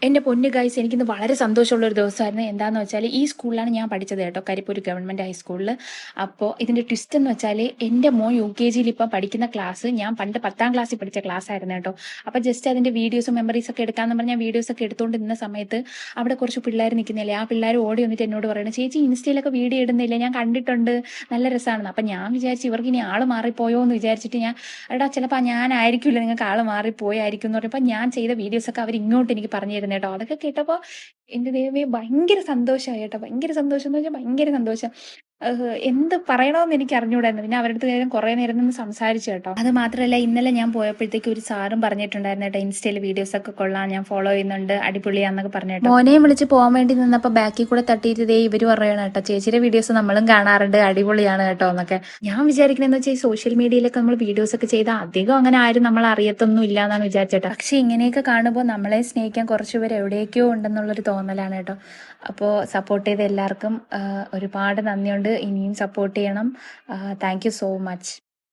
എൻ്റെ പൊന്നു ഗൈസ് എനിക്കിന്ന് വളരെ സന്തോഷമുള്ളൊരു ദിവസമായിരുന്നു. എന്താന്ന് വെച്ചാൽ ഈ സ്കൂളിലാണ് ഞാൻ പഠിച്ചത് കേട്ടോ, കരിപ്പൂർ ഗവൺമെൻറ് ഹൈസ്കൂളിൽ. അപ്പോൾ ഇതിൻ്റെ ട്വിസ്റ്റ് എന്ന് വെച്ചാൽ എൻ്റെ മോൻ UKG ഇപ്പം പഠിക്കുന്ന ക്ലാസ് ഞാൻ പണ്ട് 10ാം ക്ലാസ്സിൽ പഠിച്ച ക്ലാസ് ആയിരുന്നു കേട്ടോ. അപ്പോൾ ജസ്റ്റ് അതിൻ്റെ വീഡിയോസും മെമ്മറീസൊക്കെ എടുക്കാമെന്ന് പറഞ്ഞാൽ വീഡിയോസൊക്കെ എടുത്തുകൊണ്ട് നിന്ന സമയത്ത് അവിടെ കുറച്ച് പിള്ളേർ നിൽക്കുന്നില്ലേ, ആ പിള്ളേർ ഓടി വന്നിട്ട് എന്നോട് പറയണം, ചേച്ചി ഇൻസ്റ്റയിലൊക്കെ വീഡിയോ ഇടുന്നില്ല, ഞാൻ കണ്ടിട്ടുണ്ട്, നല്ല രസമാണെന്ന്. അപ്പം ഞാൻ വിചാരിച്ചു ഇവർക്ക് ഇനി ആൾ മാറിപ്പോയോ എന്ന് വിചാരിച്ചിട്ട് ഞാൻ, എടാ ചിലപ്പോൾ ഞാനായിരിക്കില്ല, നിങ്ങൾക്ക് ആൾ മാറിപ്പോയായിരിക്കും എന്ന് പറയുമ്പോൾ ഞാൻ ചെയ്ത വീഡിയോസൊക്കെ അവർ ഇങ്ങോട്ട് എനിക്ക് പറഞ്ഞു തരുന്നത് കേട്ടോ. അതൊക്കെ കേട്ടപ്പോൾ എൻ്റെ ദൈവമേ ഭയങ്കര സന്തോഷമായി കേട്ടോ. ഭയങ്കര സന്തോഷം എന്ന് വെച്ചാൽ ഭയങ്കര സന്തോഷം. എന്ത് പറയണമെന്ന് എനിക്ക് അറിഞ്ഞുകൂടായിരുന്നു. പിന്നെ അവരുടെ അടുത്ത് കുറേ നേരം നിന്ന് സംസാരിച്ചു കേട്ടോ. അത് മാത്രമല്ല ഇന്നലെ ഞാൻ പോയപ്പോഴത്തേക്ക് ഒരു സാറും പറഞ്ഞിട്ടുണ്ടായിരുന്നു കേട്ടോ, ഇൻസ്റ്റയിൽ വീഡിയോസൊക്കെ കൊള്ളാം, ഞാൻ ഫോളോ ചെയ്യുന്നുണ്ട്, അടിപൊളിയാന്നൊക്കെ പറഞ്ഞു കേട്ടോ. മോനെയും വിളിച്ച് പോകാൻ വേണ്ടി നിന്നപ്പോൾ ബാക്കിൽ കൂടെ തട്ടിയിട്ട് ദേ ഇവർ പറയണം കേട്ടോ, ചേച്ചിയുടെ വീഡിയോസ് നമ്മളും കാണാറുണ്ട്, അടിപൊളിയാണ് കേട്ടോ എന്നൊക്കെ. ഞാൻ വിചാരിക്കുന്നതെന്ന് വെച്ചാൽ ഈ സോഷ്യൽ മീഡിയയിലൊക്കെ നമ്മൾ വീഡിയോസൊക്കെ ചെയ്താൽ അധികം അങ്ങനെ ആരും നമ്മൾ അറിയത്തൊന്നും ഇല്ല എന്നാണ് വിചാരിച്ചേട്ടോ. പക്ഷേ ഇങ്ങനെയൊക്കെ കാണുമ്പോൾ നമ്മളെ സ്നേഹിക്കാൻ കുറച്ച് പേര് എവിടെയൊക്കെയോ ഉണ്ടെന്നുള്ളൊരു തോന്നലാണ് കേട്ടോ. അപ്പോൾ സപ്പോർട്ട് ചെയ്ത എല്ലാവർക്കും ഒരുപാട് നന്ദിയുണ്ട്. ഇനിയും സപ്പോർട്ട് ചെയ്യണം. Thank you so much.